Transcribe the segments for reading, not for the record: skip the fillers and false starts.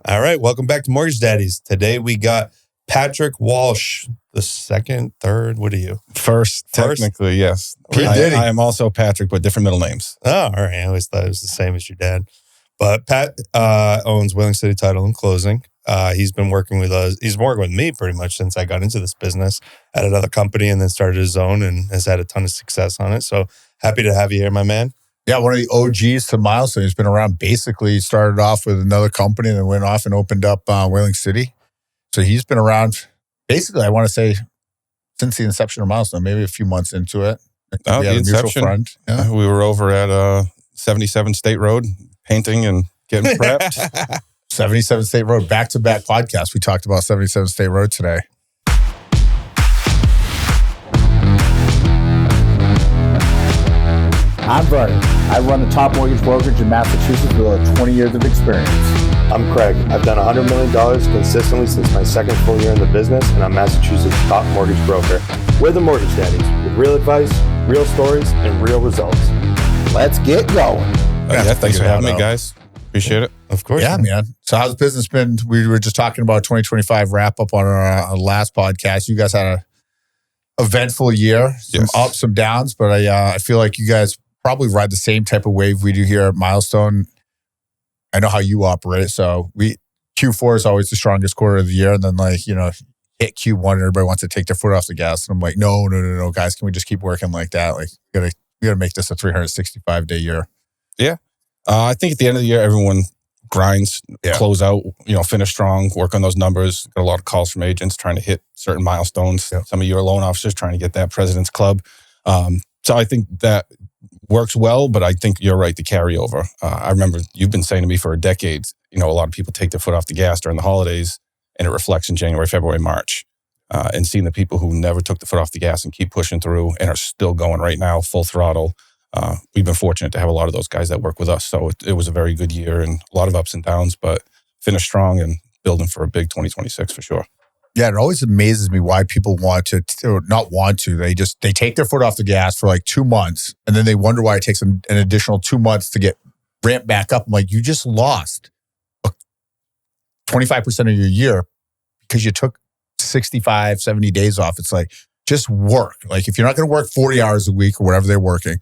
All right, welcome back to Mortgage Daddies. Today we got Patrick Walsh, the second, third. What are you? First? Technically, yes. I am also Patrick, but different middle names. Oh, all right. I always thought it was the same as your dad. But Pat owns Wheeling City Title and Closing. He's been working with us. He's working with me pretty much since I got into this business at another company and then started his own and has had a ton of success on it. So happy to have you here, my man. Yeah, one of the OGs to Milestone. He's been around. Basically, started off with another company and then went off and opened up Wheeling City. So he's been around, basically, I want to say, since the inception of Milestone, maybe a few months into it. Oh, the inception. Friend. Yeah. We were over at 77 State Road painting and getting prepped. 77 State Road, back-to-back podcast. We talked about 77 State Road today. I'm Vernon. I run the top mortgage brokerage in Massachusetts with over 20 years of experience. I'm Craig. I've done $100 million consistently since my second full year in the business, and I'm Massachusetts' top mortgage broker. We're the Mortgage Daddies, with real advice, real stories, and real results. Let's get going. Yeah, thanks for having me, guys. Appreciate it. Of course. Yeah, man. So how's business been? We were just talking about 2025 wrap-up on our last podcast. You guys had an eventful year, some ups, some downs, but I feel like you guys probably ride the same type of wave we do here at Milestone. I know how you operate. So Q4 is always the strongest quarter of the year. And then hit Q1 and everybody wants to take their foot off the gas. And I'm like, no, guys, can we just keep working like that? Like we gotta make this a 365-day year. Yeah. I think at the end of the year, everyone grinds, close out, finish strong, work on those numbers. Got a lot of calls from agents trying to hit certain milestones. Yeah. Some of you are loan officers trying to get that President's Club. So I think that works well, but I think you're right, the carryover. I remember you've been saying to me for a decade, a lot of people take their foot off the gas during the holidays and it reflects in January, February, March. And seeing the people who never took the foot off the gas and keep pushing through and are still going right now, full throttle. We've been fortunate to have a lot of those guys that work with us. So it was a very good year and a lot of ups and downs, but finished strong and building for a big 2026 for sure. Yeah, it always amazes me why people want to, or not want to. They take their foot off the gas for like 2 months, and then they wonder why it takes an additional 2 months to get ramped back up. I'm like, you just lost 25% of your year because you took 65, 70 days off. It's like, just work. Like if you're not going to work 40 hours a week or whatever they're working,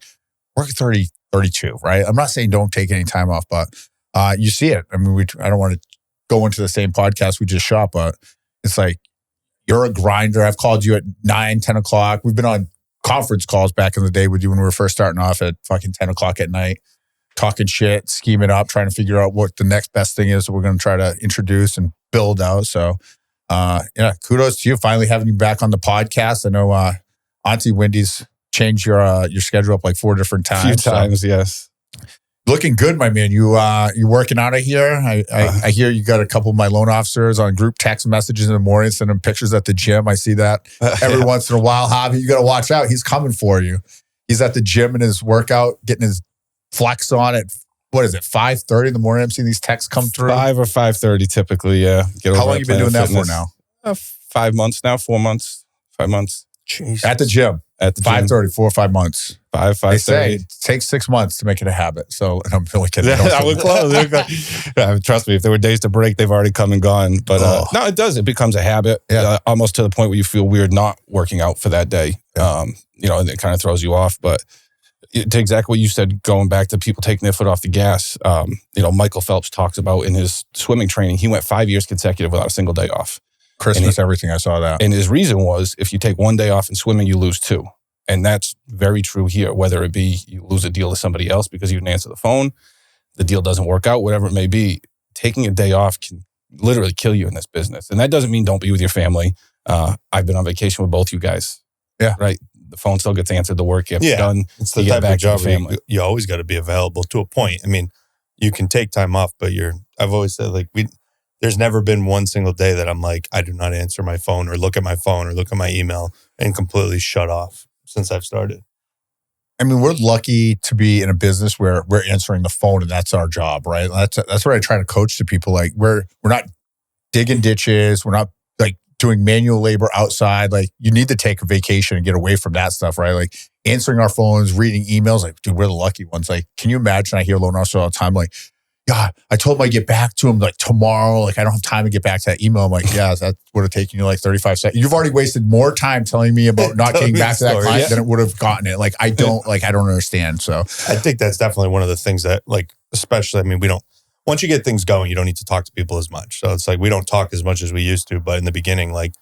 work 30, 32, right? I'm not saying don't take any time off, but you see it. I mean, I don't want to go into the same podcast we just shot, but it's like, you're a grinder. I've called you at 9, 10 o'clock. We've been on conference calls back in the day with you when we were first starting off at fucking 10 o'clock at night, talking shit, scheming up, trying to figure out what the next best thing is that we're going to try to introduce and build out. So, kudos to you finally having you back on the podcast. I know Auntie Wendy's changed your schedule up like 4 different times. A few times, yes. Looking good, my man. You working out of here? I hear you got a couple of my loan officers on group text messages in the morning, sending pictures at the gym. I see that every once in a while. Javi, you got to watch out. He's coming for you. He's at the gym in his workout, getting his flex on at, 5:30 in the morning? I'm seeing these texts come through. 5 or 5:30 typically, yeah. How long you been doing that for now? 5 months now, 4 months, 5 months. Jeez. At the gym. At the 5:30, 4 or 5 months. 5:30. They say it takes 6 months to make it a habit. So, and I'm really kidding. I would close. Trust me, if there were days to break, they've already come and gone. But no, it does. It becomes a habit, almost to the point where you feel weird not working out for that day. And it kind of throws you off. But to exactly what you said, going back to people taking their foot off the gas, Michael Phelps talks about in his swimming training, he went 5 years consecutive without a single day off. Christmas, everything. I saw that. And his reason was, if you take 1 day off in swimming, you lose 2. And that's very true here, whether it be you lose a deal to somebody else because you didn't answer the phone, the deal doesn't work out, whatever it may be. Taking a day off can literally kill you in this business. And that doesn't mean don't be with your family. I've been on vacation with both you guys. Yeah. Right. The phone still gets answered, the work gets done. It's the type of job where you always got to be available to a point. I mean, you can take time off, but I've always said there's never been one single day that I'm like, I do not answer my phone or look at my phone or look at my email and completely shut off since I've started. I mean, we're lucky to be in a business where we're answering the phone and that's our job, right? That's what I try to coach to people. Like we're not digging ditches. We're not like doing manual labor outside. Like you need to take a vacation and get away from that stuff, right? Like answering our phones, reading emails. Like, dude, we're the lucky ones. Like, can you imagine? I hear loan officers all the time. Like, God, I told him I'd get back to him like tomorrow. Like, I don't have time to get back to that email. I'm like, yeah, that would have taken you like 35 seconds. You've already wasted more time telling me about not getting back to that client than it would have gotten it. Like, I don't understand. So I think that's definitely one of the things that, like, especially, I mean, once you get things going, you don't need to talk to people as much. So it's like, we don't talk as much as we used to, but in the beginning, like,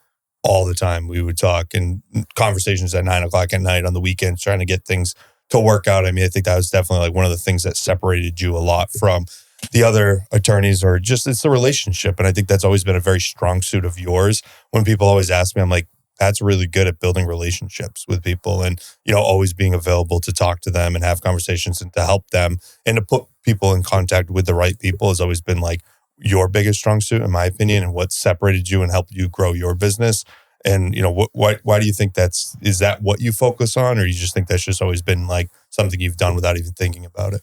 all the time we would talk, and conversations at 9:00 at night on the weekends, trying to get things to work out. I mean, I think that was definitely like one of the things that separated you a lot from the other attorneys, or just it's the relationship. And I think that's always been a very strong suit of yours. When people always ask me, I'm like, Pat's really good at building relationships with people, and, always being available to talk to them and have conversations and to help them and to put people in contact with the right people has always been like your biggest strong suit, in my opinion, and what separated you and helped you grow your business. And, why do you think is that what you focus on, or you just think that's just always been like something you've done without even thinking about it?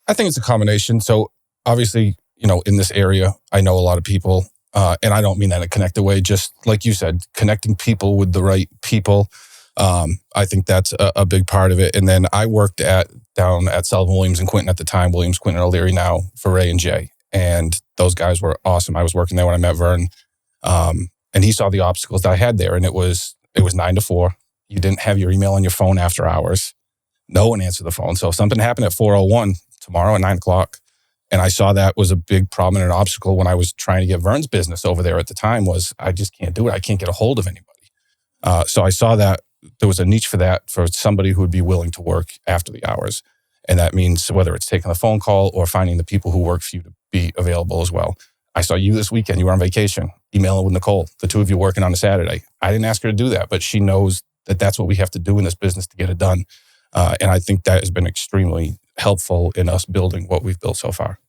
I think it's a combination. So obviously, in this area, I know a lot of people, and I don't mean that in a connected way, just like you said, connecting people with the right people. I think that's a big part of it. And then I worked down at Sullivan, Williams, and Quinton at the time, Williams, Quinton, O'Leary now, for Ray and Jay. And those guys were awesome. I was working there when I met Vern. And he saw the obstacles that I had there. And it was 9 to 4. You didn't have your email on your phone after hours. No one answered the phone. So if something happened at 4:01 tomorrow at 9:00, and I saw that was a big problem and an obstacle when I was trying to get Vern's business over there at the time, was I just can't do it. I can't get a hold of anybody. So I saw that there was a niche for that, for somebody who would be willing to work after the hours. And that means whether it's taking a phone call or finding the people who work for you to be available as well. I saw you this weekend. You were on vacation, emailing with Nicole, the two of you working on a Saturday. I didn't ask her to do that, but she knows that that's what we have to do in this business to get it done. And I think that has been extremely helpful in us building what we've built so far.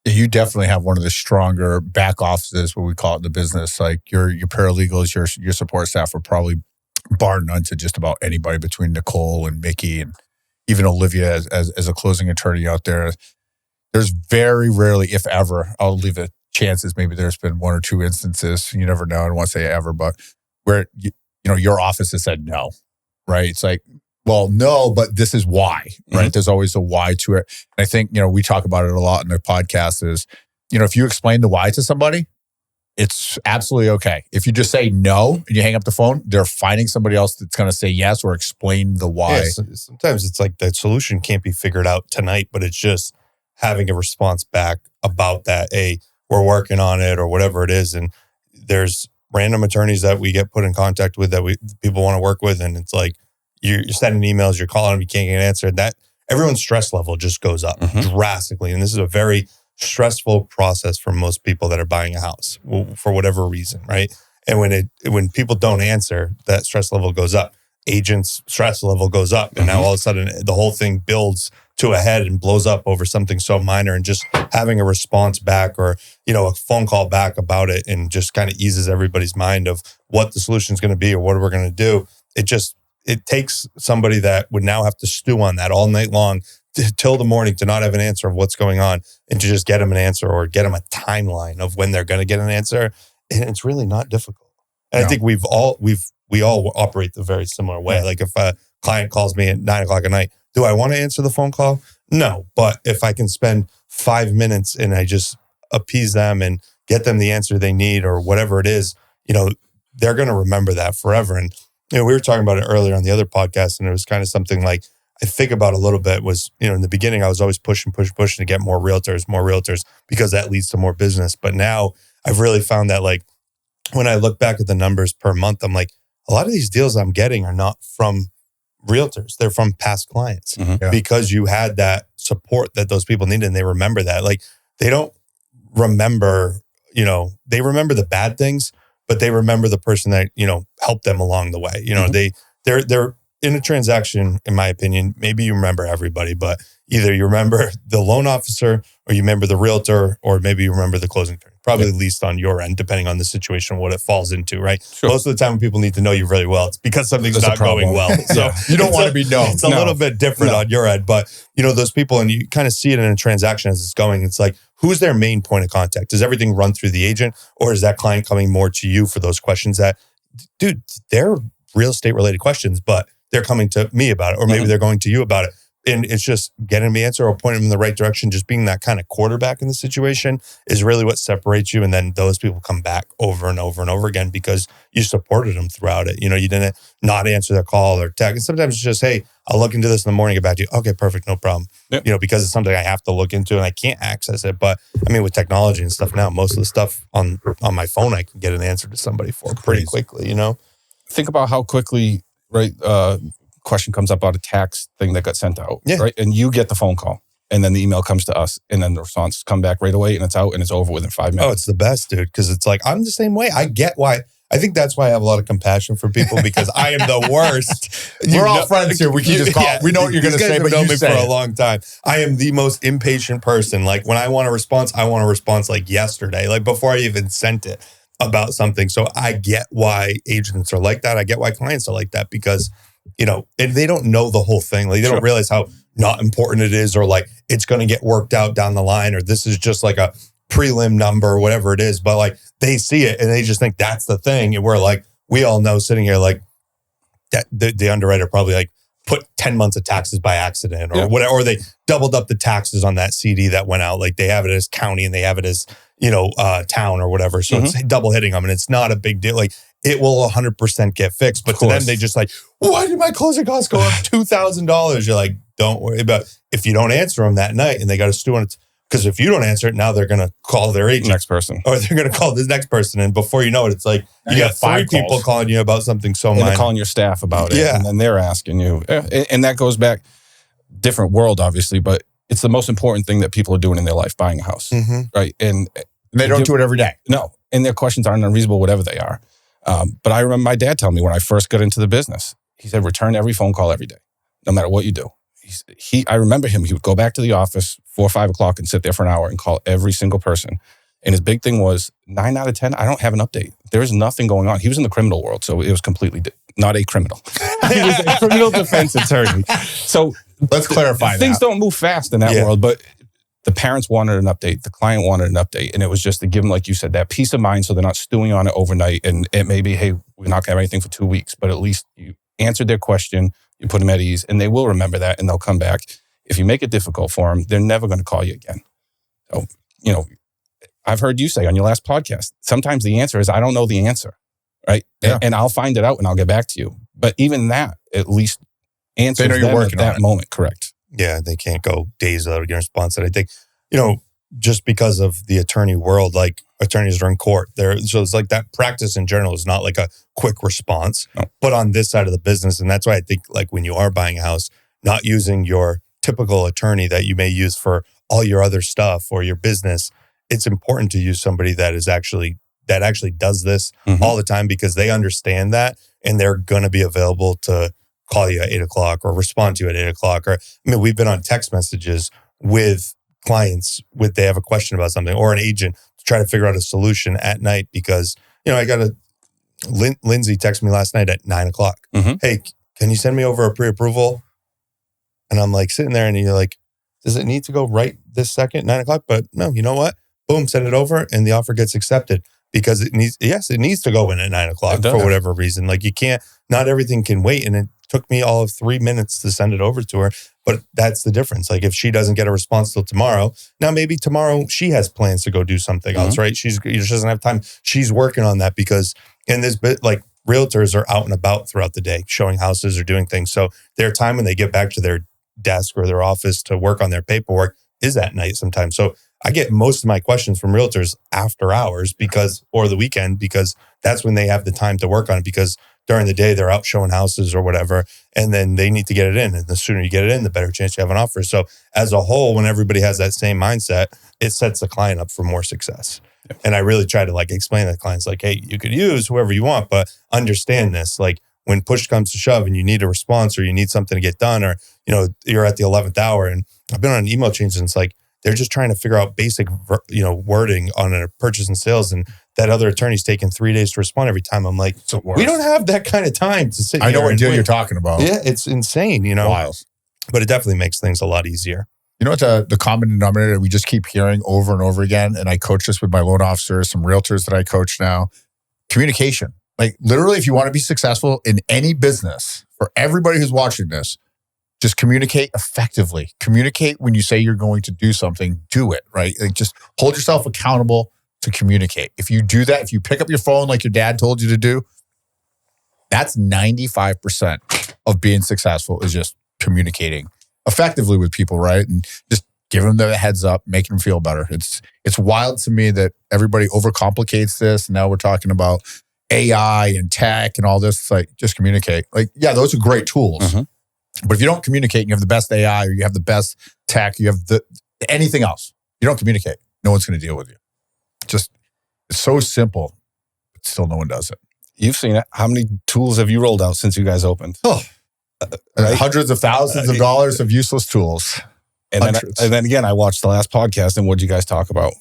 You definitely have one of the stronger back offices, what we call it in the business. Like your paralegals, your support staff are probably bar none to just about anybody between Nicole and Mickey and even Olivia as a closing attorney out there. There's very rarely, if ever, I'll leave it chances, maybe there's been one or two instances, you never know, I don't want to say ever, but where your office has said no, right? It's like, well, no, but this is why, right? Mm-hmm. There's always a why to it. And I think, we talk about it a lot in the podcast is, if you explain the why to somebody, it's absolutely okay. If you just say no and you hang up the phone, they're finding somebody else that's going to say yes or explain the why. Yeah, sometimes it's like the solution can't be figured out tonight, but it's just having a response back about that. We're working on it, or whatever it is. And there's random attorneys that we get put in contact with that people want to work with. And it's like, you're sending emails, you're calling them, you can't get an answer. That everyone's stress level just goes up drastically. And this is a very stressful process for most people that are buying a house for whatever reason, right? And when people don't answer, that stress level goes up. Agents' stress level goes up. And now all of a sudden the whole thing builds to a head and blows up over something so minor, and just having a response back or, a phone call back about it, and just kind of eases everybody's mind of what the solution is going to be or what we're going to do. It takes somebody that would now have to stew on that all night long till the morning to not have an answer of what's going on, and to just get them an answer or get them a timeline of when they're going to get an answer. And it's really not difficult. And I think we all operate the very similar way. Like if a client calls me at 9:00 at night, do I want to answer the phone call? No. But if I can spend 5 minutes and I just appease them and get them the answer they need or whatever it is, they're going to remember that forever. And, we were talking about it earlier on the other podcast, and it was kind of something like I think about a little bit was, in the beginning, I was always pushing to get more realtors, because that leads to more business. But now I've really found that, like, when I look back at the numbers per month, I'm like, a lot of these deals I'm getting are not from realtors. They're from past clients because you had that support that those people needed, and they remember that. Like, they don't remember, they remember the bad things, but they remember the person that, helped them along the way. They're in a transaction, in my opinion, maybe you remember everybody, but either you remember the loan officer, or you remember the realtor, or maybe you remember the closing attorney. Probably least on your end, depending on the situation, what it falls into, right? Sure. Most of the time when people need to know you really well, it's because something's not going well. So you don't want to be known. It's a little bit different on your end, but those people, and you kind of see it in a transaction as it's going. It's like, who's their main point of contact? Does everything run through the agent, or is that client coming more to you for those questions that, dude, they're real estate related questions, but they're coming to me about it, or maybe they're going to you about it. And it's just getting the answer or pointing them in the right direction. Just being that kind of quarterback in the situation is really what separates you. And then those people come back over and over and over again because you supported them throughout it. You didn't not answer their call or text. And sometimes it's just, hey, I'll look into this in the morning, get back to you. Okay, perfect, no problem. Yep. Because it's something I have to look into and I can't access it. But I mean, with technology and stuff now, most of the stuff on my phone, I can get an answer to somebody for pretty quickly, Think about how quickly, right? Question comes up about a tax thing that got sent out, right? And you get the phone call, and then the email comes to us, and then the response come back right away, and it's out, and it's over within 5 minutes. Oh, it's the best, dude, because it's like, I'm the same way. I get why. I think that's why I have a lot of compassion for people because I am the worst. We're all friends here. We can just call. Yeah, we know what you're going to say, but you say for a long time. I am the most impatient person. Like when I want a response, I want a response like yesterday, like before I even sent it about something. So I get why agents are like that. I get why clients are like that because and they don't know the whole thing. Like they don't realize how not important it is or like it's going to get worked out down the line or this is just like a prelim number or whatever it is. But like they see it and they just think that's the thing. And we're like, we all know sitting here like that the underwriter probably like put 10 months of taxes by accident or whatever, or they doubled up the taxes on that CD that went out. Like they have it as county and they have it as, town or whatever. So it's double hitting them and it's not a big deal. Like it will 100% get fixed. But to them, they just like, why did my closing costs go up $2,000? You're like, don't worry about it. If you don't answer them that night and they got to stew on it, because if you don't answer it, now they're going to call their agent. Next person. Or they're going to call the next person. And before you know it, it's like, you got 5 people calling you about something so minor. And they're calling your staff about it. And then they're asking you. And that goes back, different world, obviously, but it's the most important thing that people are doing in their life, buying a house. Right. And they don't do it every day. No. And their questions aren't unreasonable, whatever they are. But I remember my dad telling me when I first got into the business, he said, return every phone call every day, no matter what you do. I remember him, he would go back to the office 4 or 5 o'clock and sit there for an hour and call every single person. And his big thing was 9 out of 10, I don't have an update. There is nothing going on. He was in the criminal world, so it was completely not a criminal. He was a criminal defense attorney. So let's clarify that. Things don't move fast in that world, but the parents wanted an update. The client wanted an update. And it was just to give them, like you said, that peace of mind so they're not stewing on it overnight. And it may be, hey, we're not going to have anything for 2 weeks, but at least you answered their question, you put them at ease, and they will remember that and they'll come back. If you make it difficult for them, they're never going to call you again. So, I've heard you say on your last podcast, sometimes the answer is, I don't know the answer, right? Yeah. And I'll find it out and I'll get back to you. But even that, at least answers them at that moment, correct? Yeah, they can't go days without getting a response. And I think, just because of the attorney world, like attorneys are in court there. So it's like that practice in general is not like a quick response, but on this side of the business. And that's why I think like when you are buying a house, not using your typical attorney that you may use for all your other stuff or your business, it's important to use somebody that actually does this all the time because they understand that and they're going to be available to call you at 8 o'clock or respond to you at 8 o'clock. Or, I mean, we've been on text messages with clients they have a question about something or an agent to try to figure out a solution at night because, I got Lindsay texted me last night at 9 o'clock. Hey, can you send me over a pre-approval? And I'm like sitting there and you're like, does it need to go right this second, 9 o'clock? But no, you know what? Boom, send it over and the offer gets accepted because it needs to go in at 9 o'clock for whatever reason. Like not everything can wait. And it took me all of 3 minutes to send it over to her. But that's the difference. Like if she doesn't get a response till tomorrow, now maybe tomorrow she has plans to go do something else, right? She doesn't have time. She's working on that because in this bit, like realtors are out and about throughout the day, showing houses or doing things. So their time when they get back to their desk or their office to work on their paperwork is at night sometimes. So I get most of my questions from realtors after hours or the weekend because that's when they have the time to work on it because during the day they're out showing houses or whatever and then they need to get it in. And the sooner you get it in, the better chance you have an offer. So as a whole, when everybody has that same mindset, it sets the client up for more success. Yep. And I really try to explain to clients hey, you could use whoever you want, but understand this. Like when push comes to shove and you need a response or you need something to get done or, you're at the 11th hour and I've been on an email chain since they're just trying to figure out basic, wording on a purchase and sales. And that other attorney's taking 3 days to respond every time. I'm like, we don't have that kind of time to sit here. I know what deal you're talking about. Yeah, it's insane, Wild. But it definitely makes things a lot easier. You know what the common denominator that we just keep hearing over and over again, and I coach this with my loan officers, some realtors that I coach now, communication. Like literally, if you want to be successful in any business, for everybody who's watching this, Just communicate effectively. Communicate when you say you're going to do something, do it, right? Like just hold yourself accountable to communicate. If you do that, if you pick up your phone like your dad told you to do, that's 95% of being successful is just communicating effectively with people, right? And just giving them the heads up, making them feel better. It's wild to me that everybody overcomplicates this. Now we're talking about AI and tech and all this. It's like, just communicate. Like, yeah, those are great tools. Mm-hmm. But if you don't communicate and you have the best AI or you have the best tech, you have anything else, you don't communicate, no one's going to deal with you. Just, it's so simple, but still no one does it. You've seen it. How many tools have you rolled out since you guys opened? Oh, right? Hundreds of thousands of dollars of useless tools. And then again, I watched the last podcast, and what did you guys talk about?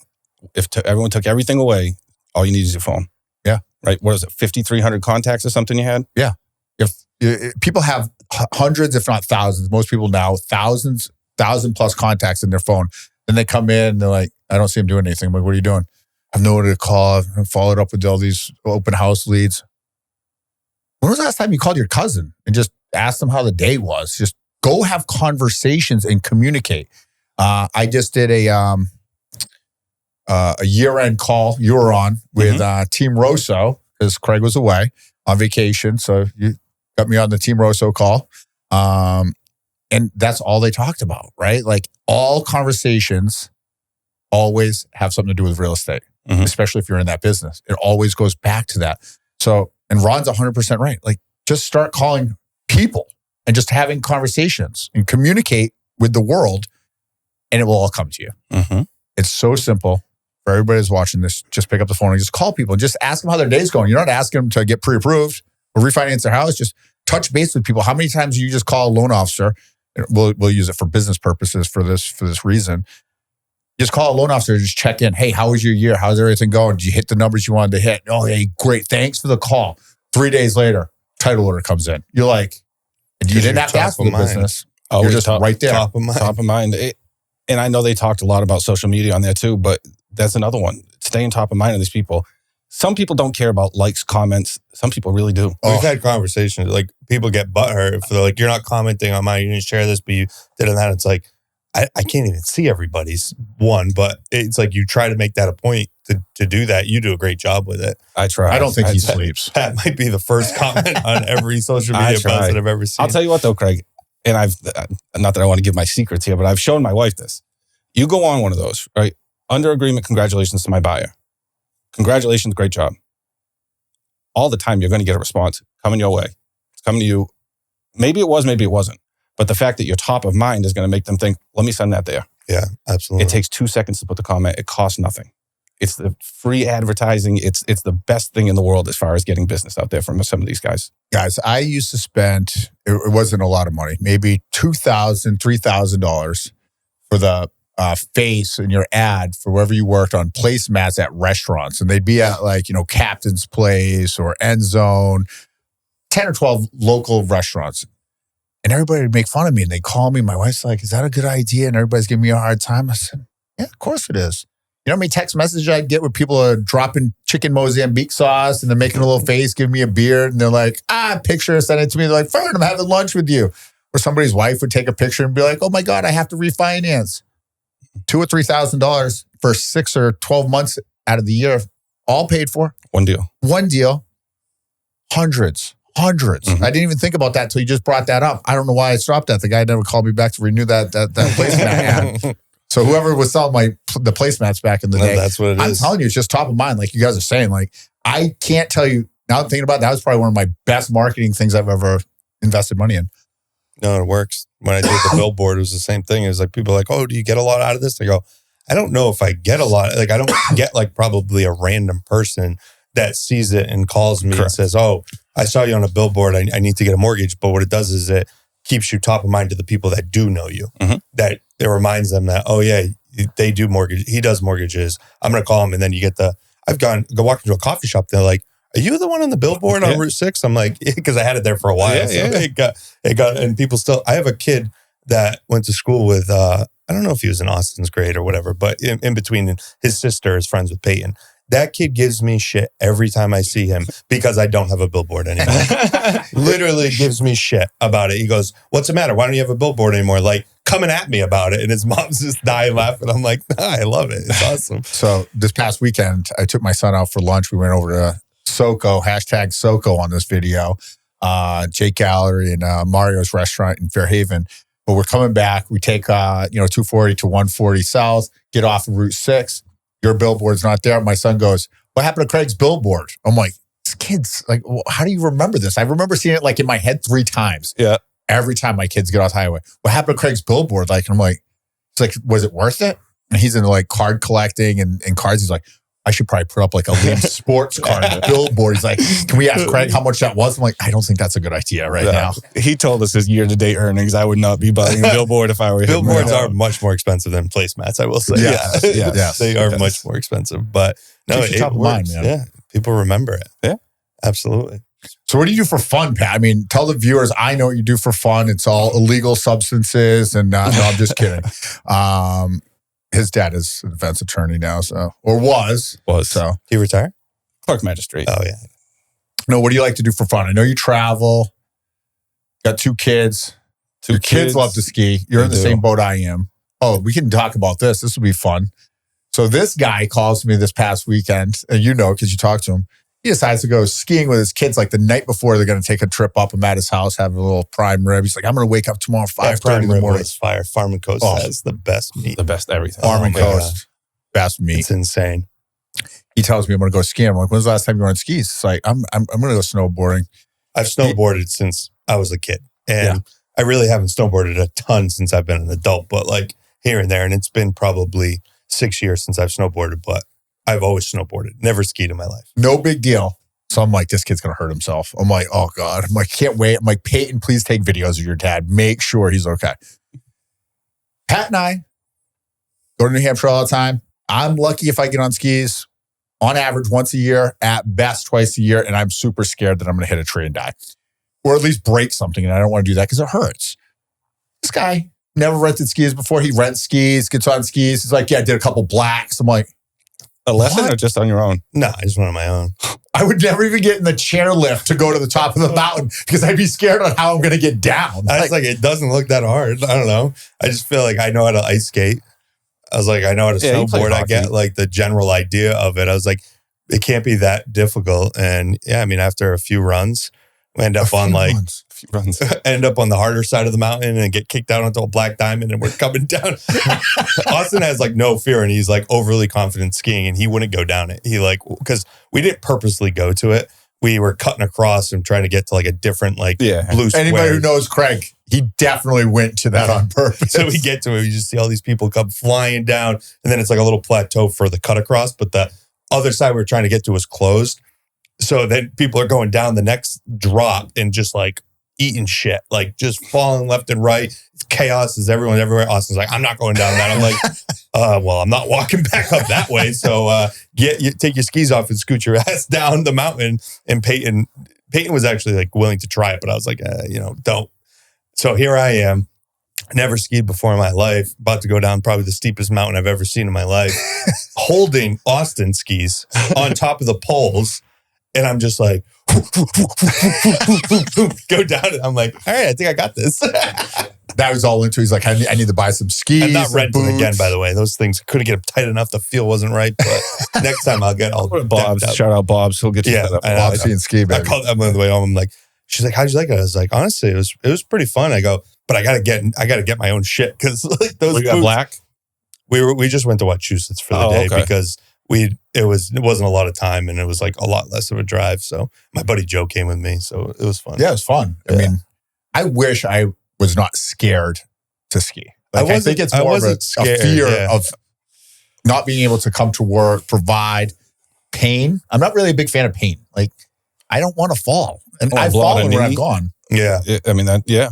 If everyone took everything away, all you need is your phone. Yeah. Right? What is it, 5,300 contacts or something you had? Yeah. If people have hundreds, if not thousands, most people now, thousand plus contacts in their phone. Then they come in and they're like, I don't see them doing anything. I'm like, what are you doing? I have nowhere to call. I've followed up with all these open house leads. When was the last time you called your cousin and just asked them how the day was? Just go have conversations and communicate. I just did a year-end call you were on with Team Rosso because Craig was away on vacation. So you got me on the Team Rosso call. And that's all they talked about, right? Like all conversations always have something to do with real estate, especially if you're in that business. It always goes back to that. So, and Ron's 100% right. Like just start calling people and just having conversations and communicate with the world and it will all come to you. Mm-hmm. It's so simple. For everybody who's watching this, just pick up the phone and just call people and just ask them how their day's going. You're not asking them to get pre-approved or refinance their house. Just touch base with people. How many times do you just call a loan officer? We'll use it for business purposes for this reason. Just call a loan officer, just check in. Hey, how was your year? How's everything going? Did you hit the numbers you wanted to hit? Oh, hey, great. Thanks for the call. 3 days later, title order comes in. You're like, you didn't have to ask for the business. Oh, you're just right there. Top of mind. And I know they talked a lot about social media on there too, but that's another one. Staying top of mind of these people. Some people don't care about likes, comments. Some people really do. We've had conversations. Like people get butthurt if they're like, you're not commenting on mine. You didn't share this, but you did on that. It's like, I can't even see everybody's one, but it's like you try to make that a point to do that. You do a great job with it. I try. I don't think he sleeps. That might be the first comment on every social media post that I've ever seen. I'll tell you what though, Craig, and I've, not that I want to give my secrets here, but I've shown my wife this. You go on one of those, right? Under agreement, congratulations to my buyer. Congratulations, great job. All the time you're going to get a response coming your way. It's coming to you. Maybe it was, maybe it wasn't. But the fact that you're top of mind is going to make them think, let me send that there. Yeah, absolutely. It takes 2 seconds to put the comment. It costs nothing. It's the free advertising. It's the best thing in the world as far as getting business out there from some of these guys. Guys, I used to spend, it wasn't a lot of money, maybe $2,000, $3,000 for the face in your ad for wherever you worked on placemats at restaurants. And they'd be at like, Captain's Place or End Zone, 10 or 12 local restaurants. And everybody would make fun of me and they'd call me. My wife's like, is that a good idea? And everybody's giving me a hard time. I said, yeah, of course it is. You know how many text messages I'd get where people are dropping chicken Mozambique sauce and they're making a little face, giving me a beard. And they're like, picture, send it to me. They're like, Fern, I'm having lunch with you. Or somebody's wife would take a picture and be like, oh my God, I have to refinance. $2,000 or $3,000 for 6 or 12 months out of the year, all paid for. One deal. Hundreds. Mm-hmm. I didn't even think about that until you just brought that up. I don't know why I stopped that. The guy never called me back to renew that placemat ad. So whoever was selling the placemats back in the day, that's what it is. I'm telling you, it's just top of mind. Like you guys are saying, like I can't tell you now. I'm thinking about that was probably one of my best marketing things I've ever invested money in. No, it works. When I did the billboard, it was the same thing. It was like people are like, oh, do you get a lot out of this? I go, I don't know if I get a lot. Like I don't get like probably a random person that sees it and calls me and says, oh, I saw you on a billboard. I need to get a mortgage. But what it does is it keeps you top of mind to the people that do know you. Mm-hmm. That it reminds them that, oh yeah, they do mortgage. He does mortgages. I'm going to call him. And then you get I've go walk into a coffee shop. They're like, are you the one on the billboard on Route 6? I'm like, because I had it there for a while. It got, and people still, I have a kid that went to school with, I don't know if he was in Austin's grade or whatever, but in between his sister is friends with Peyton. That kid gives me shit every time I see him because I don't have a billboard anymore. Literally gives me shit about it. He goes, what's the matter? Why don't you have a billboard anymore? Like coming at me about it. And his mom's just dying laughing. I'm like, I love it. It's awesome. So this past weekend, I took my son out for lunch. We went over to SoCo, #SoCo on this video. Jake Gallery and Mario's restaurant in Fairhaven. But we're coming back. We take 240 to 140 south, get off of Route 6. Your billboard's not there. My son goes, what happened to Craig's billboard? I'm like, this kid's like, well, how do you remember this? I remember seeing it like in my head 3 times. Yeah. Every time my kids get off the highway. What happened to Craig's billboard? Like, I'm like, it's like, was it worth it? And he's into like card collecting and cards. He's like, I should probably put up like a Liam sports card billboard. He's like, can we ask Craig how much that was? I'm like, I don't think that's a good idea now. He told us his year-to-date earnings. I would not be buying a billboard if I were him. Billboards are much more expensive than placemats, I will say. Yes. They are much more expensive. But no, Keeps you it top of works. mind, man. Yeah, people remember it. Yeah. Absolutely. So what do you do for fun, Pat? I mean, tell the viewers, I know what you do for fun. It's all illegal substances. And no, I'm just kidding. His dad is a defense attorney now, or was. So He retired? Clerk magistrate. Oh, yeah. No, what do you like to do for fun? I know you travel. Got 2 kids. Your kids love to ski. You're in the same boat I am. Oh, we can talk about this. This will be fun. So this guy calls me this past weekend, and you know, because you talked to him. He decides to go skiing with his kids like the night before they're going to take a trip up. I'm at his house, have a little prime rib. He's like, I'm going to wake up tomorrow 5:30 in the morning. Fire. Farm and Coast has the best meat. The best everything. Farm and Coast, best meat. It's insane. He tells me I'm going to go skiing. I'm like, when's the last time you went on skis? It's like, I'm going to go snowboarding. I've snowboarded since I was a kid. And I really haven't snowboarded a ton since I've been an adult, but like here and there. And it's been probably 6 years since I've snowboarded, but I've always snowboarded. Never skied in my life. No big deal. So I'm like, this kid's going to hurt himself. I'm like, oh God. I'm like, can't wait. I'm like, Peyton, please take videos of your dad. Make sure he's okay. Pat and I go to New Hampshire all the time. I'm lucky if I get on skis on average once a year, at best twice a year. And I'm super scared that I'm going to hit a tree and die. Or at least break something. And I don't want to do that because it hurts. This guy never rented skis before. He rents skis, gets on skis. He's like, yeah, I did a couple blacks. I'm like, a lesson what? Or just on your own? No, I just went on my own. I would never even get in the chairlift to go to the top of the mountain because I'd be scared on how I'm going to get down. I was like, it doesn't look that hard. I don't know. I just feel like I know how to ice skate. I was like, I know how to snowboard. I get like the general idea of it. I was like, it can't be that difficult. And yeah, I mean, after a few runs, we end up on like, end up on the harder side of the mountain and get kicked out onto a black diamond and we're coming down. Austin has like no fear and he's like overly confident skiing and he wouldn't go down it. He like, because we didn't purposely go to it. We were cutting across and trying to get to like a different like blue square. Anybody who knows Craig, he definitely went to that on purpose. So we get to it, we just see all these people come flying down and then it's like a little plateau for the cut across, but the other side we were trying to get to was closed. So then people are going down the next drop and just like eating shit, like just falling left and right. It's chaos. Is everyone everywhere? Austin's like, I'm not going down that. I'm like, well, I'm not walking back up that way. So take your skis off and scoot your ass down the mountain. And Peyton was actually like willing to try it, but I was like, don't. So here I am. Never skied before in my life. About to go down probably the steepest mountain I've ever seen in my life. Holding Austin skis on top of the poles. And I'm just like, go down it. I'm like, all right, I think I got this. That was all into. He's like, I need to buy some skis. I'm not renting again, by the way. Those things couldn't get them tight enough. The feel wasn't right. But next time I'll get all Bob's. Shout out Bob's. He'll get you set up. Bob's and ski, baby. I called them on the way home. I'm like, she's like, how'd you like it? I was like, honestly, it was pretty fun. I go, but I gotta get my own shit because like those. We got black. We just went to Wachusett for the day because it wasn't a lot of time and it was like a lot less of a drive. So my buddy Joe came with me, so it was fun. Yeah, it was fun. I mean, I wish I was not scared to ski. Like, I think it's more of a fear of not being able to come to work, provide pain. I'm not really a big fan of pain. Like, I don't want to fall, and I've fallen where I've gone. Yeah, I mean that. Yeah,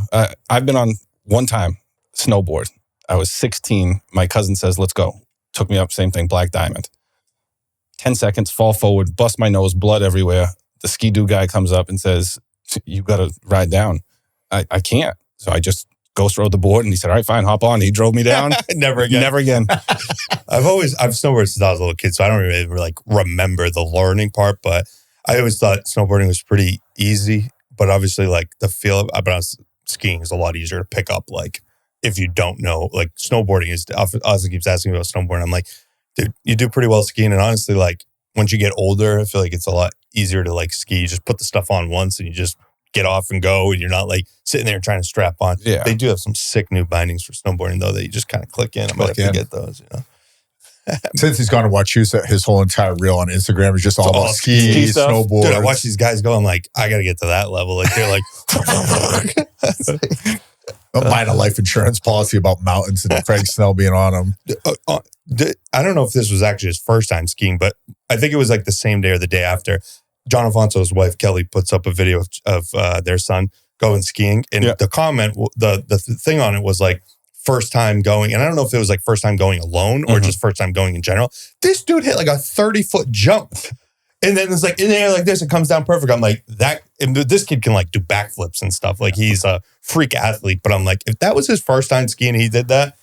I've been on one time snowboard. I was 16. My cousin says, "Let's go." Took me up. Same thing. Black Diamond. 10 seconds, fall forward, bust my nose, blood everywhere. The ski-doo guy comes up and says, you got to ride down. I can't. So I just Ghost rode the board, and he said, "All right, fine, hop on." He drove me down. Never again. Never again. I've snowboarded since I was a little kid, so I don't really like remember the learning part, but I always thought snowboarding was pretty easy. But obviously, like the feel of skiing is a lot easier to pick up. Like if you don't know, like snowboarding is. Ozzy keeps asking me about snowboarding. I'm like, dude, you do pretty well skiing, and honestly, like once you get older, I feel like it's a lot easier to like ski. You just put the stuff on once, and you just get off and go, and you're not like sitting there trying to strap on. Yeah. They do have some sick new bindings for snowboarding though that you just kind of click in. I'm gonna have to get those, you know. Since he's gone to Wachusett, his whole entire reel on Instagram is just all about ski snowboard. Dude, I watch these guys go. I'm like, I got to get to that level. Like they're like, I'm buying a life insurance policy about mountains and Craig Snell being on them. I don't know if this was actually his first time skiing, but I think it was like the same day or the day after. John Afonso's wife, Kelly, puts up a video of their son going skiing. And the comment, the thing on it was like, first time going, and I don't know if it was like first time going alone or just first time going in general. This dude hit like a 30-foot jump. And then it's like in the air like this, it comes down perfect. I'm like, and this kid can like do backflips and stuff. Like he's a freak athlete. But I'm like, if that was his first time skiing and he did that,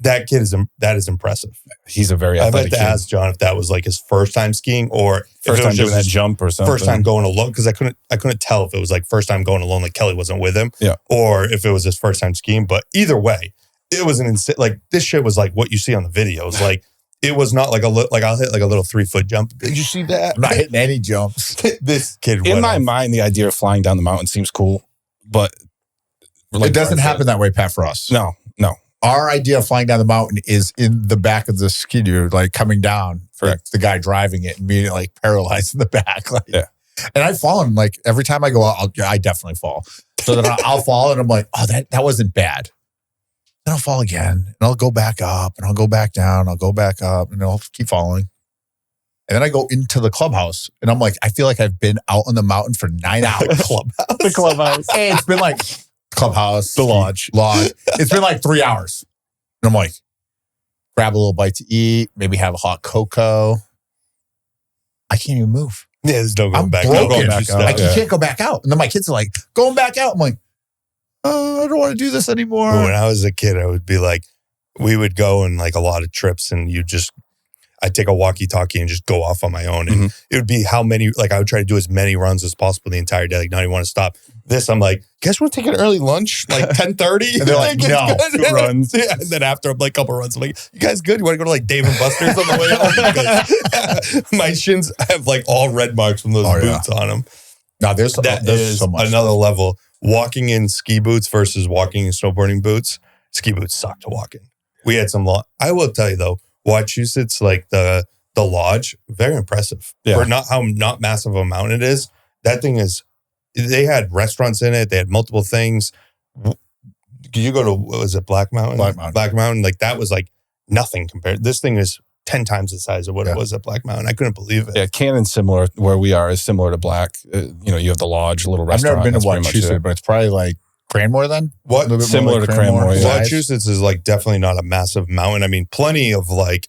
that is impressive. He's a very athletic kid. I'd like to ask John if that was like his first time skiing or first time doing that jump or something. First time going alone, because I couldn't tell if it was like first time going alone, like Kelly wasn't with him, or if it was his first time skiing. But either way, it was an insane. Like this shit was like what you see on the videos. Like it was not like I'll hit like a little 3-foot jump. Did you see that? I'm not hitting any jumps. This kid. In my mind, the idea of flying down the mountain seems cool, but it doesn't happen that way, Pat. For us, no. Our idea of flying down the mountain is in the back of the ski-doo, like coming down. Correct. The guy driving it and being like paralyzed in the back. Like, yeah. And I've fallen like every time I go out, I definitely fall. So then I'll fall and I'm like, oh, that wasn't bad. Then I'll fall again and I'll go back up and I'll go back down. I'll go back up and I'll keep falling. And then I go into the clubhouse and I'm like, I feel like I've been out on the mountain for 9 hours. The clubhouse. Hey, it's been like clubhouse. The lodge. It's been like 3 hours. And I'm like, grab a little bite to eat, maybe have a hot cocoa. I can't even move. Yeah, there's no going back. Broken. No going back out. Like, you can't go back out. And then my kids are like, going back out. I'm like, oh, I don't want to do this anymore. When I was a kid, I would be like, we would go on like a lot of trips and I'd take a walkie-talkie and just go off on my own. And it would be how many, like I would try to do as many runs as possible the entire day. Like, not even want to stop. This, I'm like, guys want to take an early lunch? Like 10:30? And they're like, no, 2 runs. Yeah. And then after like a couple runs, I'm like, you guys good? You want to go to like Dave & Buster's on the way home? Because my shins have like all red marks from those boots on them. No, there's so much. Another level. Walking in ski boots versus walking in snowboarding boots. Ski boots suck to walk in. We had some, I will tell you though, Wachusett's like the lodge, very impressive. Yeah. For not massive a mountain it is. That thing is, they had restaurants in it. They had multiple things. You go to, what was it, Black Mountain? Black Mountain. Like that was like nothing compared. This thing is 10 times the size of what it was at Black Mountain. I couldn't believe it. Yeah, Cannon's similar, where we are is similar to Black. You have the lodge, a little restaurant. I've never been to Wachusett, but it's probably like Cranmore then? What? Similar to Cranmore. Wachusett's is like definitely not a massive mountain. I mean, plenty of like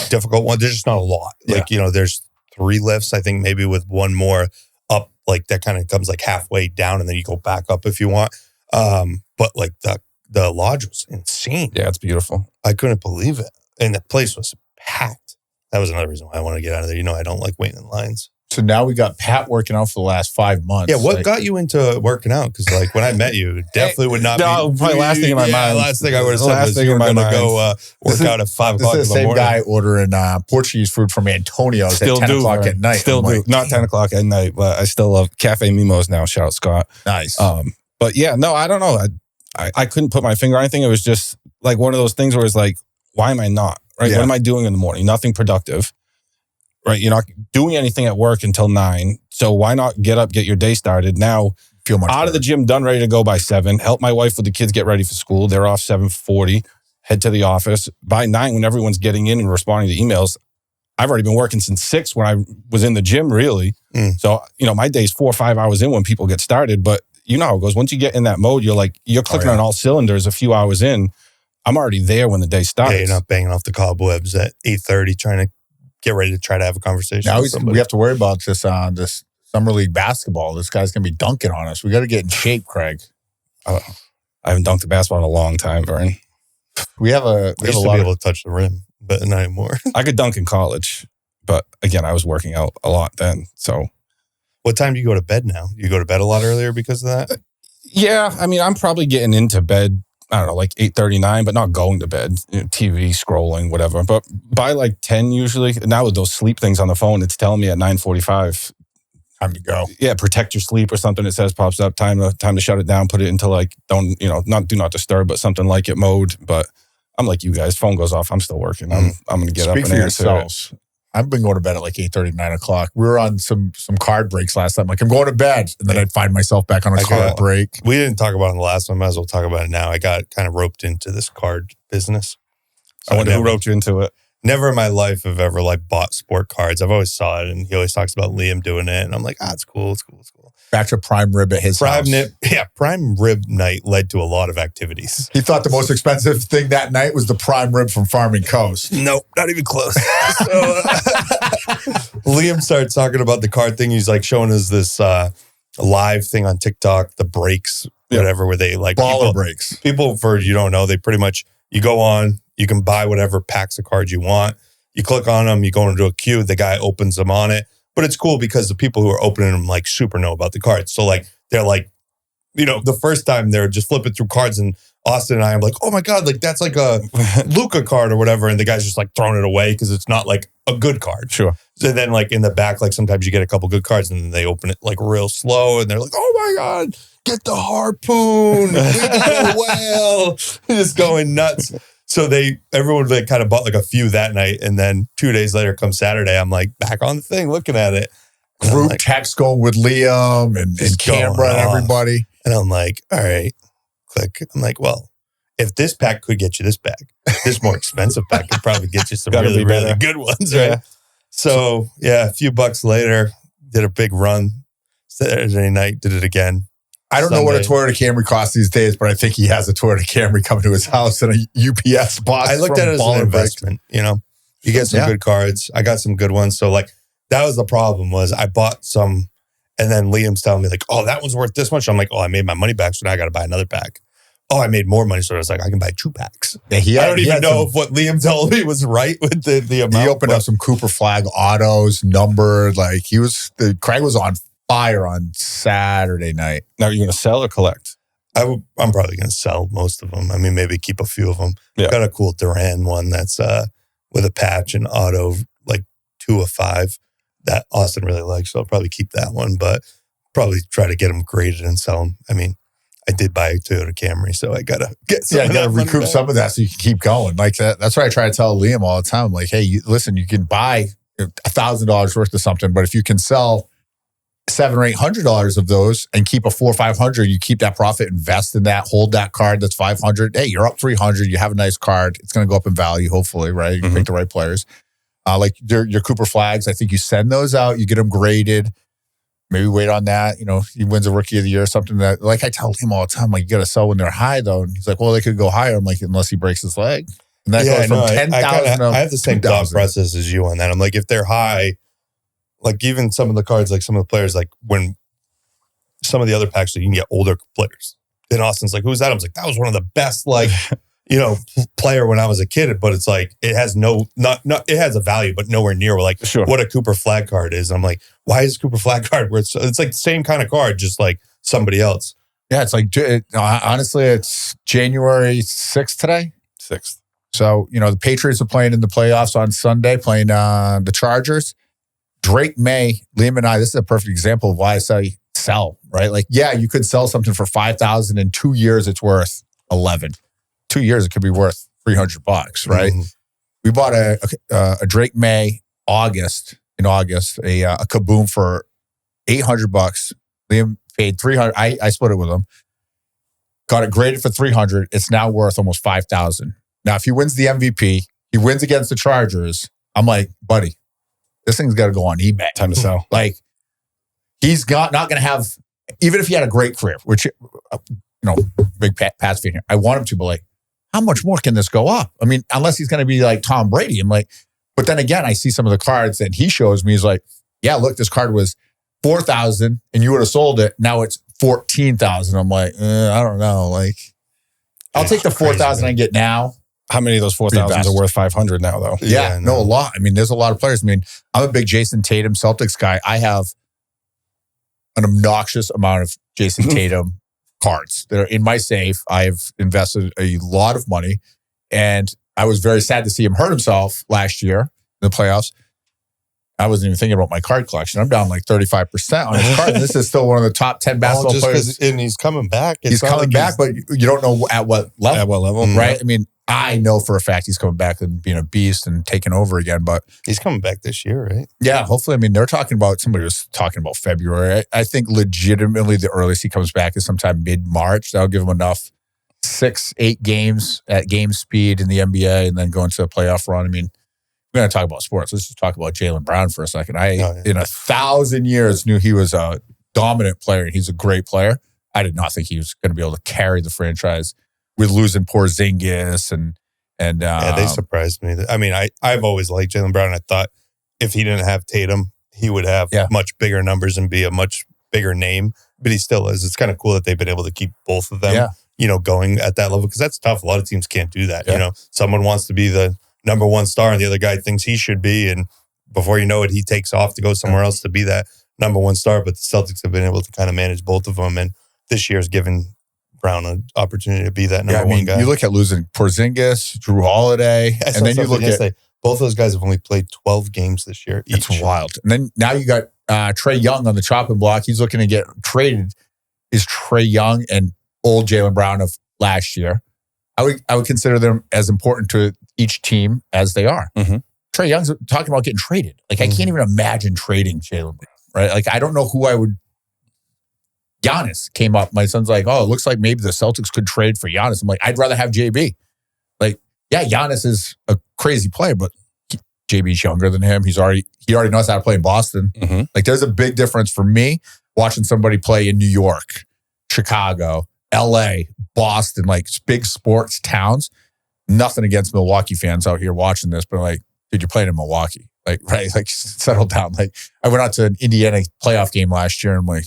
difficult ones. There's just not a lot. Like, there's 3 lifts, I think maybe with one more up, like that kind of comes like halfway down and then you go back up if you want. But like the lodge was insane. Yeah, it's beautiful. I couldn't believe it. And the place was packed. That was another reason why I wanted to get out of there. I don't like waiting in lines. So now we got Pat working out for the last 5 months. Yeah, what got you into working out? Because like when I met you, it definitely would not be. Probably last thing in my mind. Last thing I would have said was you were going to go work out at 5 o'clock in the morning. This is the same guy ordering Portuguese food from Antonio's at 10 o'clock at night. Still do. Not 10 o'clock at night, but I still love Cafe Mimos now. Shout out Scott. Nice. But yeah, no, I don't know. I couldn't put my finger on anything. It was just like one of those things where it's like, why am I not? Right? Yeah. What am I doing in the morning? Nothing productive. Right? You're not doing anything at work until 9. So why not get up, get your day started? Now, feel much out better. of the gym, done, ready to go by 7. Help my wife with the kids get ready for school. They're off 7:40. Head to the office. By 9, when everyone's getting in and responding to emails, I've already been working since 6 when I was in the gym, really. So, my day's 4 or 5 hours in when people get started. But you know how it goes. Once you get in that mode, you're clicking on all cylinders a few hours in. I'm already there when the day starts. Yeah, you're not banging off the cobwebs at 8:30 trying to get ready to try to have a conversation. Now we have to worry about this Summer League basketball. This guy's going to be dunking on us. We got to get in shape, Craig. I I haven't dunked a basketball in a long time, Vern. We have a I used to be able to touch the rim, but not anymore. I could dunk in college, but again, I was working out a lot then. So, what time do you go to bed now? You go to bed a lot earlier because of that? yeah, I mean, I'm probably getting into bed, I don't know, like 8:39, but not going to bed. TV, scrolling, whatever. But by like 10 usually. Now with those sleep things on the phone, it's telling me at 9:45. time to go. Yeah, protect your sleep or something. It says pops up, time to shut it down, put it into like, do not disturb, but something like it mode. But I'm like you guys, phone goes off, I'm still working. I'm going to get up and answer it. I've been going to bed at like 8:30, 9 o'clock. We were on some card breaks last time. Like, I'm going to bed. And then I'd find myself back on a card break. We didn't talk about it in the last one. Might as well talk about it now. I got kind of roped into this card business. So I wonder who roped you into it. Never in my life have ever like bought sport cards. I've always saw it, and he always talks about Liam doing it. And I'm like, it's cool. It's cool. It's cool. Back to prime rib at his house. Prime rib night led to a lot of activities. He thought the most expensive thing that night was the prime rib from Farming Coast. Nope, not even close. Liam started talking about the card thing. He's like showing us this live thing on TikTok, the breaks, whatever, where they like baller breaks. People, for you don't know, they pretty much, you go on, you can buy whatever packs of cards you want. You click on them, you go into a queue, the guy opens them on it. But it's cool because the people who are opening them like super know about the cards. So like, they're like, the first time they're just flipping through cards, and Austin and I am like, oh my God, like that's like a Luca card or whatever. And the guy's just like throwing it away because it's not like a good card. Sure. So then like in the back, like sometimes you get a couple good cards and then they open it like real slow and they're like, oh my God, get the harpoon, get the whale, just going nuts. So everyone like kind of bought like a few that night. And then 2 days later, come Saturday, I'm like back on the thing, looking at it. Group text going with Liam and Canberra and everybody. And I'm like, all right, click. I'm like, well, if this pack could get you this bag, this more expensive pack could probably get you some really, really good ones, right? Yeah. So a few bucks later, did a big run. Saturday night, did it again. I don't know what a Toyota Camry costs these days, but I think he has a Toyota Camry coming to his house and a UPS box. I looked at it as an investment, You get some good cards. I got some good ones. So like, that was the problem, was I bought some, and then Liam's telling me like, oh, that one's worth this much. I'm like, oh, I made my money back, so now I got to buy another pack. Oh, I made more money, so I was like, I can buy 2 packs. Yeah, I don't even know if what Liam told me was right with the amount. He opened up some Cooper Flag autos, numbered. Like Craig was on fire on Saturday night. Now, are you going to sell or collect? I'm probably going to sell most of them. I mean, maybe keep a few of them. Yeah. Got a cool Duran one that's with a patch and auto, like 2 of 5 that Austin really likes. So I'll probably keep that one, but probably try to get them graded and sell them. I mean, I did buy a Toyota Camry, so I got to get some. Yeah, I got to recoup some of that so you can keep going. Like that. That's what I try to tell Liam all the time. I'm like, hey, listen, you can buy $1,000 worth of something, but if you can sell $700 or $800 of those and keep a $400 or $500, you keep that profit, invest in that, hold that card that's $500. Hey, you're up $300. You have a nice card. It's going to go up in value, hopefully, right? You can pick the right players. Like your Cooper Flags, I think you send those out, you get them graded. Maybe wait on that. He wins a Rookie of the Year or something that, like I tell him all the time, like you got to sell when they're high though. And he's like, well, they could go higher. I'm like, unless he breaks his leg. And that goes from 10,000 I have the same thought process as you on that. I'm like, if they're high, like even some of the cards, like some of the players, like when some of the other packs, so you can get older players. Then Austin's like, who's that? I was like, that was one of the best, like, player when I was a kid, but it's like, it has it has a value, but nowhere near like what a Cooper Flag card is. I'm like, why is Cooper Flag card where it's like the same kind of card, just like somebody else? Yeah, it's like, honestly, it's January 6th today. 6th. So, the Patriots are playing in the playoffs on Sunday, playing the Chargers. Drake May, Liam and I, this is a perfect example of why I say sell, right? Like, yeah, you could sell something for $5,000 in 2 years, it's worth $11,000. 2 years, it could be worth $300, right? Mm-hmm. We bought a Drake May in August, a Kaboom for $800. Liam paid $300. I split it with him. Got it graded for $300. It's now worth almost $5,000. Now, if he wins the MVP, he wins against the Chargers. I'm like, buddy, this thing's got to go on eBay. Time to sell. Like, he's not going to have, even if he had a great career, which, big pass fan here. I want him to, but like, how much more can this go up? I mean, unless he's going to be like Tom Brady. I'm like, but then again, I see some of the cards that he shows me. He's like, yeah, look, this card was $4,000 and you would have sold it. Now it's $14,000. I'm like, I don't know. Like, I'll take the 4,000 I get now. How many of those 4,000s are worth 500 now, though? Yeah, no, a lot. I mean, there's a lot of players. I mean, I'm a big Jason Tatum Celtics guy. I have an obnoxious amount of Jason Tatum cards. They're in my safe. I've invested a lot of money, and I was very sad to see him hurt himself last year in the playoffs. I wasn't even thinking about my card collection. I'm down like 35% on his card. And this is still one of the top 10 basketball players. And he's coming back. He's coming back, but you don't know at what level. At what level, right? I mean, I know for a fact he's coming back and being a beast and taking over again, but he's coming back this year, right? Yeah, hopefully. I mean, they're talking about, somebody was talking about February. I think legitimately the earliest he comes back is sometime mid-March. That'll give him enough 6-8 games at game speed in the NBA and then go into a playoff run. I mean, we're going to talk about sports. Let's just talk about Jaylen Brown for a second. In 1,000 years, knew he was a dominant player. He's a great player. I did not think he was going to be able to carry the franchise with losing Porzingis and they surprised me. I mean, I've always liked Jaylen Brown. I thought if he didn't have Tatum, he would have much bigger numbers and be a much bigger name. But he still is. It's kind of cool that they've been able to keep both of them, going at that level, because that's tough. A lot of teams can't do that. Yeah. Someone wants to be the number one star and the other guy thinks he should be, and before you know it, he takes off to go somewhere else to be that number one star. But the Celtics have been able to kind of manage both of them, and this year's given Brown an opportunity to be that number one guy. You look at losing Porzingis, Drew Holiday, and then you look at both those guys have only played 12 games this year each. It's wild. And then now you got Trae Young on the chopping block. He's looking to get traded. Is Trae Young and old Jaylen Brown of last year? I would consider them as important to each team as they are. Mm-hmm. Trae Young's talking about getting traded. Like, I can't even imagine trading Jaylen Brown, right? Like, I don't know who I would. Giannis came up. My son's like, oh, it looks like maybe the Celtics could trade for Giannis. I'm like, I'd rather have JB. Like, yeah, Giannis is a crazy player, but JB's younger than him. He already knows how to play in Boston. Mm-hmm. Like, there's a big difference for me watching somebody play in New York, Chicago, LA, Boston, like big sports towns. Nothing against Milwaukee fans out here watching this, but like, dude, you're playing in Milwaukee. Like, right? Like, settle down. Like, I went out to an Indiana playoff game last year and I'm like,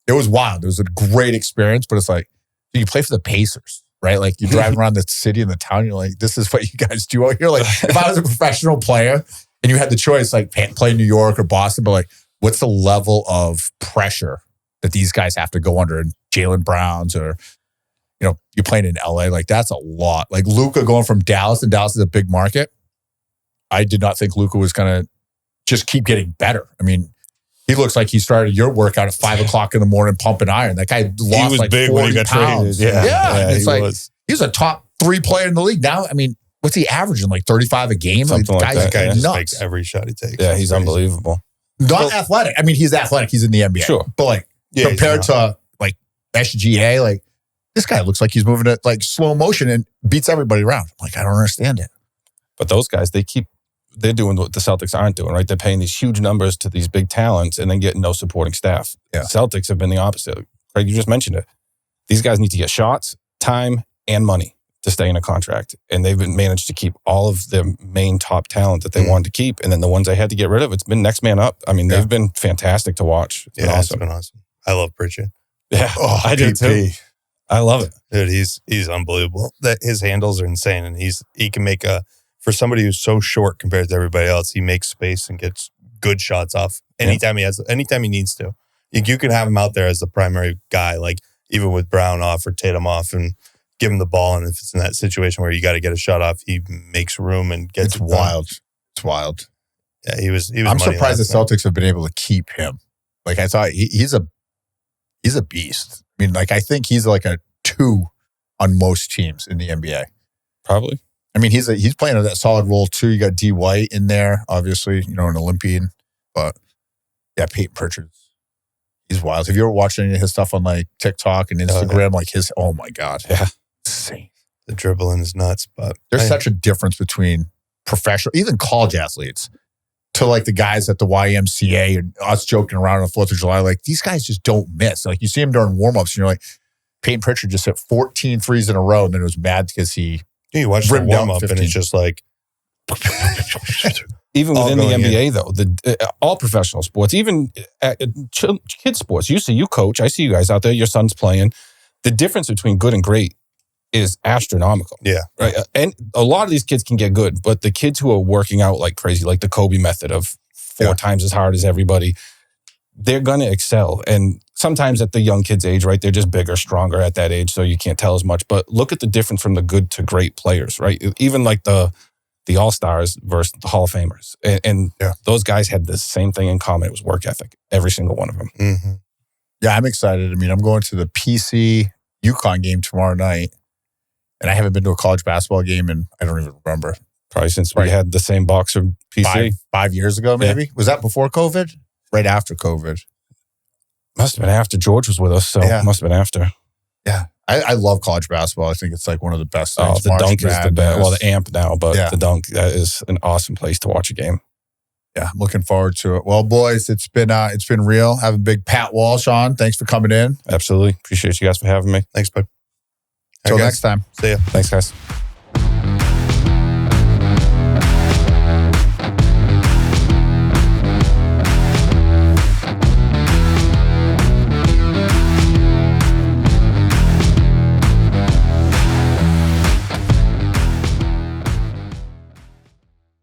it was wild. It was a great experience, but it's like, you play for the Pacers, right? Like, you're driving around the city and the town, and you're like, this is what you guys do out here. Like, if I was a professional player and you had the choice, like, play New York or Boston, but like, what's the level of pressure that these guys have to go under? And Jaylen Brown's, or, you're playing in LA, like, that's a lot. Like, Luka going from Dallas, and Dallas is a big market. I did not think Luka was going to just keep getting better. I mean, he looks like he started your workout at 5 o'clock in the morning pumping iron. That guy lost like 40 pounds. Yeah. It's like, he's a top 3 player in the league. Now, I mean, what's he averaging? Like 35 a game? Something like that. Guy just makes every shot he takes. Yeah, he's unbelievable. Not athletic. I mean, he's athletic. He's in the NBA. Sure. But like, compared to like SGA, like, this guy looks like he's moving at like slow motion and beats everybody around. I'm like, I don't understand it. But those guys, they're doing what the Celtics aren't doing, right? They're paying these huge numbers to these big talents and then getting no supporting staff. Yeah. Celtics have been the opposite. Craig, you just mentioned it. These guys need to get shots, time, and money to stay in a contract. And they've managed to keep all of their main top talent that they wanted to keep. And then the ones they had to get rid of, it's been next man up. I mean, they've been fantastic to watch. It's been awesome. It's been awesome. I love Pritchard. Yeah, I do too. I love it. Dude, he's unbelievable. That his handles are insane, and he can make for somebody who's so short compared to everybody else, he makes space and gets good shots off anytime he needs to. You can have him out there as the primary guy, like even with Brown off or Tatum off, and give him the ball. And if it's in that situation where you got to get a shot off, he makes room and gets it wild. Done. It's wild. Yeah, he was. I'm surprised the Celtics have been able to keep him. Like, I thought he's a beast. I mean, like, I think he's like a 2 on most teams in the NBA. Probably. I mean, he's playing that solid role too. You got D. White in there, obviously, an Olympian. But yeah, Peyton Pritchard, he's wild. Have you ever watched any of his stuff on like TikTok and Instagram? Like oh my God. Yeah. Insane. The dribbling is nuts, but there's such a difference between professional, even college athletes, to like the guys at the YMCA and us joking around on the 4th of July. Like, these guys just don't miss. Like, you see him during warm-ups and you're like, Peyton Pritchard just hit 14 threes in a row, and then it was mad because you watch the warm-up and it's just like... Even within the NBA, though, all professional sports, even kids sports, you coach, I see you guys out there, your son's playing. The difference between good and great is astronomical. Yeah. Right. And a lot of these kids can get good, but the kids who are working out like crazy, like the Kobe method of 4 times as hard as everybody, they're going to excel. And sometimes at the young kids' age, right, they're just bigger, stronger at that age, so you can't tell as much. But look at the difference from the good to great players, right? Even like the All-Stars versus the Hall of Famers. And those guys had the same thing in common. It was work ethic, every single one of them. Mm-hmm. Yeah, I'm excited. I mean, I'm going to the PC UConn game tomorrow night, and I haven't been to a college basketball game in, I don't even remember. Probably since we had the same box of PC. 5 years ago, maybe? Yeah. Was that before COVID? Right after COVID. Must have been after George was with us, so must have been after. Yeah. I love college basketball. I think it's like one of the best things. The dunk is the best. Well, the amp now, but the dunk, that is an awesome place to watch a game. Yeah, I'm looking forward to it. Well, boys, it's been real. Having big Pat Walsh on. Thanks for coming in. Absolutely. Appreciate you guys for having me. Thanks, bud. Until next time. See ya. Thanks, guys.